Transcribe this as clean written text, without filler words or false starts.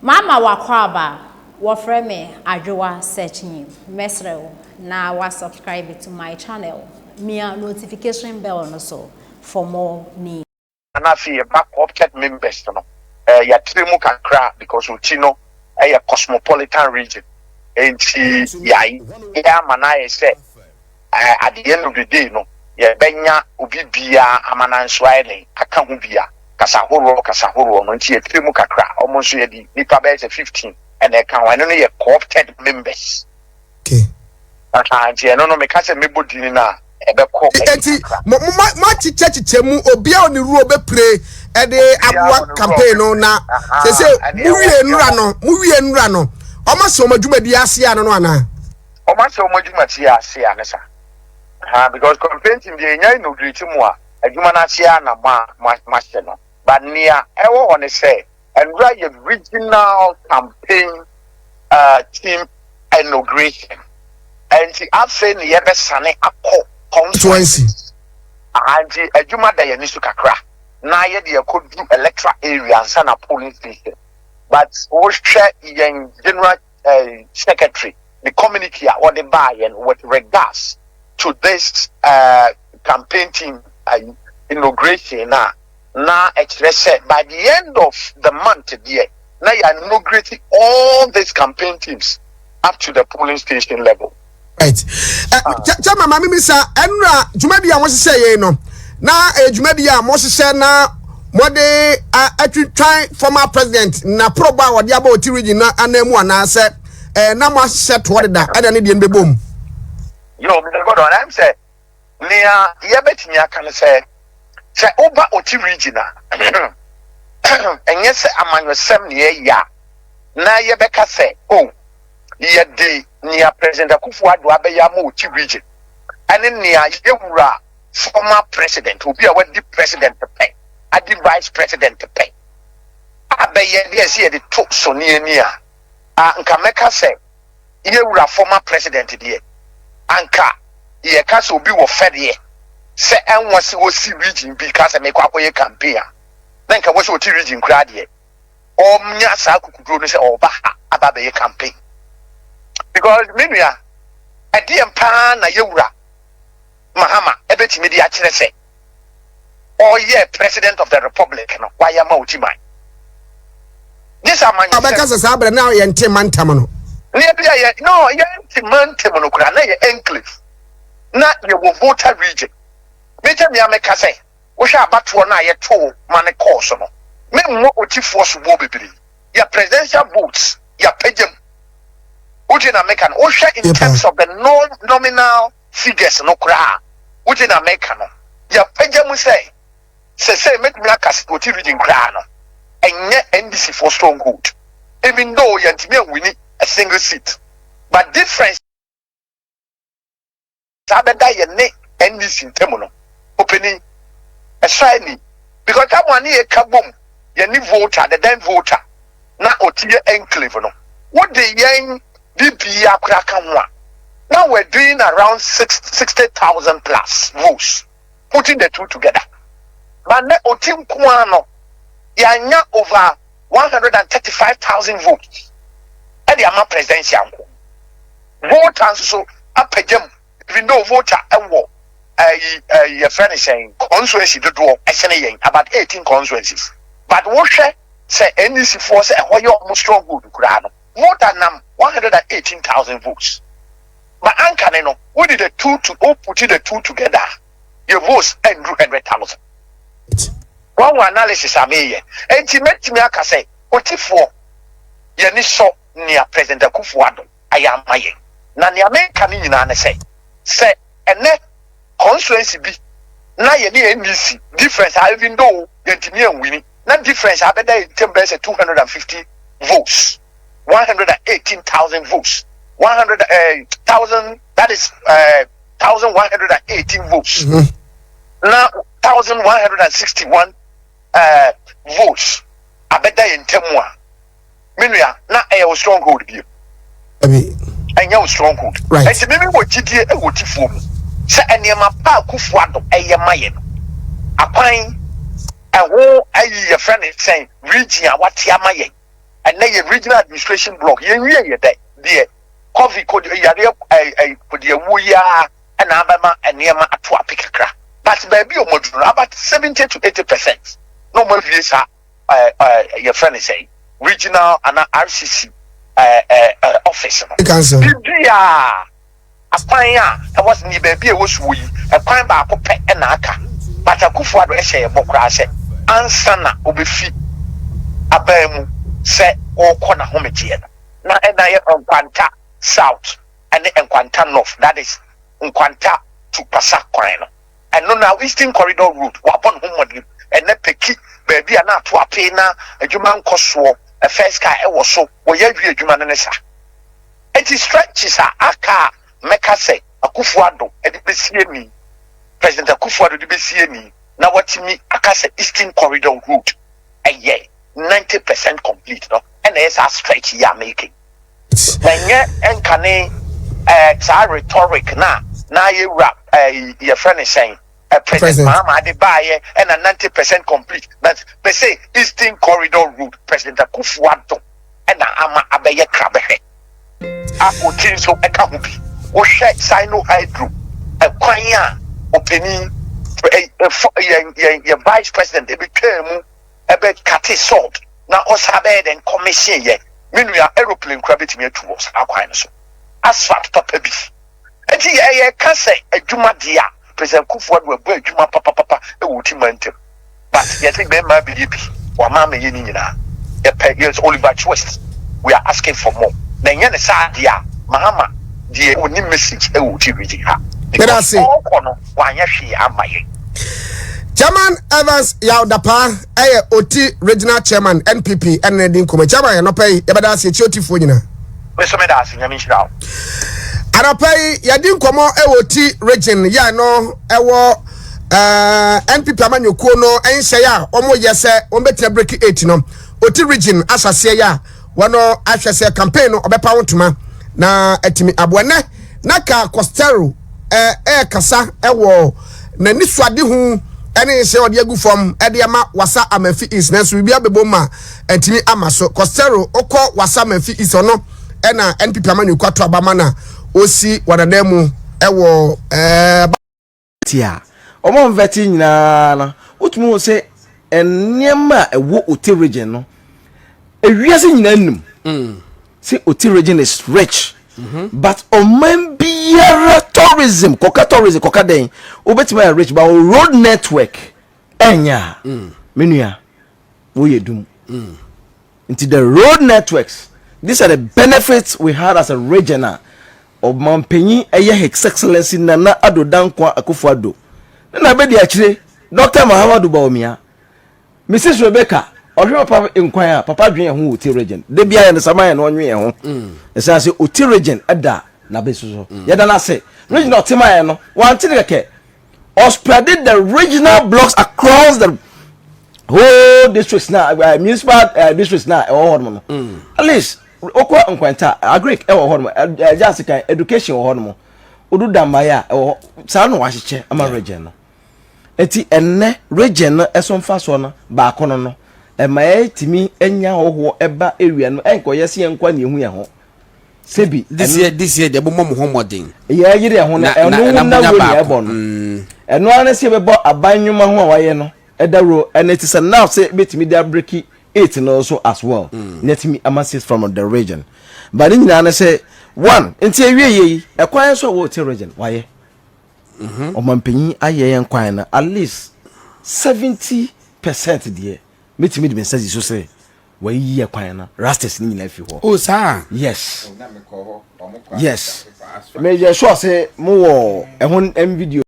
Mama wakwaba wofre me adwoa searching mesrew na wa subscribe to my channel mia notification bell no so for more news. Anafi back opted members no ya trimu kakra because Uchino a cosmopolitan region and ya manaye say at the end of the day no ya benya obi bia amananswaile aka ho bia kasahoro no nti ya trimu kakra almost ya di nipa be 15 and they can one no ya co-opted members. Okay. Ati no me ka se mebodini na ebeko enti ma chiche mu obia oni ru obepre e de abua campaign no na se muwie nura no o ma se o madwumadi ase ano no ana o ma se o madwumati ase anesa because campaign team dey nya no greet mu a adwuma na ase na ma se no but near ewo on say and right your regional campaign team inauguration and the afse ne yebe sane akọ constituency and adwuma da yani su kakra na ye de yakodu electoral area and sana polling station but we share yen general secretary the community or the buy and with regards to this campaign team inauguration na express by the end of the month there now you are inaugurating all these campaign teams up to the polling station level. Right. Chama mami misa enra jumadi ya mwosise ye no. Na jumadi ya mwosise na mwode try former president na proba wadi aba oti region na anemu anase na mwosise tuwade da ada ne die nbebom. Yo, Mr. Gordon, I'm say nia yebeti nya kan say oba oti region na enye se amanyosem ne ya na yebeka say oh yede nia president Akufo-Addo abeya ma oti region ane nia yewura former president obi a wadi president pe adi vice president pe abeye de se de to so ne ni a nka meka se yewura former president de anka ye ka se obi wo fede se enwose wo si region bi ka se mekwa akoye campaign na nka wo se oti region kura de omnya sa akukuduro no se oba ababe campaign. Because media a DM na yewura Mahama ebeti media kire say oh yeah president of the republic no why am outimai this amanya abeka sasa abre na ye ntem mantam no ne bia ye no ye ntem mantam no kura na ye enclave na ye wo voter region meja me ameka say wo hwa abato na ye to mane course no me mo otifo so bo bebiri ya presidential votes ya pejem Ujin American Osha in terms of the nominal figures no kra. Ujin American ya pejamu say make me akas oti reading kra no. Enye NDC for stronghold. Even though yantime winning a single seat. But difference sabeda ye ne NDC temuno. Opening a shiny because that one ye kabum ye ni voter the then voter na oti enclave no. What the yen DP Akrakamwa. Now we're doing around 60,000 plus votes, putting the two together. But now Otim Kwano, yanya over 135,000 votes. And the amount presidential voters so up a gem, even though voter and war. Your friend is saying constituency to draw about 18 constituencies. But what say NDC force and why you're almost strong good voter number 118,000 votes. But Ankaneno, what did the two put the two together? Your votes and 100,000. One analysis I made, and she met me aka say, what if for Yaniso near President Akufo-Addo? I am my Nanya men coming in say, and net constituency be na ye NDC difference even though Yantimian winning, not difference I bet 250 votes. 118,000 votes. 100,000 that is 1,118 votes. Now 1,161 votes. I bet that in Temwa. Meanwhile, now I was stronghold here. And you stronghold. Right. And maybe what GDA would form. Say any ma pa Akufo-Addo a mayen. A pine a whole a friend is saying region what yamayen. and then your regional administration block you there coffee code yare put the wuya and abama and near atwa pikakra but baby omoduro about 70 to 80%. No more visa your friend is saying regional and RCC office. Bibia apanya I was ni baby was we a kwan ba ko pe na aka but akufo ado ehye bokra se ansa na obefi abamu se okona hometie na ye Nkwanta south and Nkwanta north, that is Nkwanta to Pasa Kwan and no now eastern corridor route wapon homodi and ne peki baby ana to ape na adwuma nkoso a first car e wo so wo ya dwi adwuma ne sa it is stretches aka meka say Akufo-Addo e de besie ni President Akufo-Addo de besie ni na watimi aka say eastern corridor route eye 90% complete no and there is a stretch you are making when you enkane rhetoric na you rap your friend is saying President Mahama de baye and a 90% complete but they say eastern corridor route President Akufo-Addo and ama abeye krabehe akotin so eka ho bi wo hwe sino hydro kwanya openi your vice president e became ebe kate salt na osabe den commission ye menu ya aeroplane crabit me to us akwan so asphalt papa bi enti ye ka say adwuma dia President Akufo-Addo abu adwuma papa e wuti mantem but ye think be ma bi wa ma me ye ni nyina yes Oliver Twist we are asking for more na nya ne sa dia Mahama die oni message e wuti region ha because all kono wa nya hwe amaye Chairman Evans Yaudapa, OT Regional Chairman NPP and Nedin Kuma Chairman no pay ebada se chioti fo nyina. Me so me da se nyame hira. Arapai Yadin Komo OT region ya no ewo NPP amanyokuo no enhye ya omo yese ombetia break 8 no OT region asase ya wono ahwese campaign no obepa wontuma na atimi abone na ka Costello kasa ewo na niswade hu ene se odi agu fom ede ma wasa amafi is na so bibia beboma antimi amaso Costello okọ wasa amafi is ono ena NPP amanyoku ato abama na osi wadanamu ewo tia omo mveti nyina na otumu se enema ewo oti region no ewiase nyina num say oti region is rich but omambiara tourism koka den obetima rich but road network enya menua wo yedum into the road networks. These are the benefits we had as a regional of Mampenyi His Excellency Nana Addo Dankwa Akufo-Addo. Na be di akire Dr. Mahamudu Bawumia. Mrs. Rebecca Ohwe papa enkwaya papa dwen ho Oti region. De bia ya ne samaya no onwe ho. Esa se Oti region ada na be so. Yeda na se regional temaya no wanti de keke or spreaded the regional blocks across the whole districts now municipal districts now no. At least okwa nkwanta agric ho just kan education ho odu damaya sa no wahyeche ama region no eti enne region no esomfa so no ba kono no ema timi enya hoho eba area no enkoyese enkwa ne ehu ye ho sebi this year de bo mo modern ya yire ho na enu na wo ye bo no enu ana se be bo abanwuma ho waye no edaro and it is now say betimi dia breaki 8 and also as well let me amasis from the region but in na say one enti awie ekwan so wo te region waye omampanyi aye yen kwan na at least 70% there betimi de message so say wayi kwan na rastes ni nyina fi ho oh sir yes yes me je sure say mo wo ehun video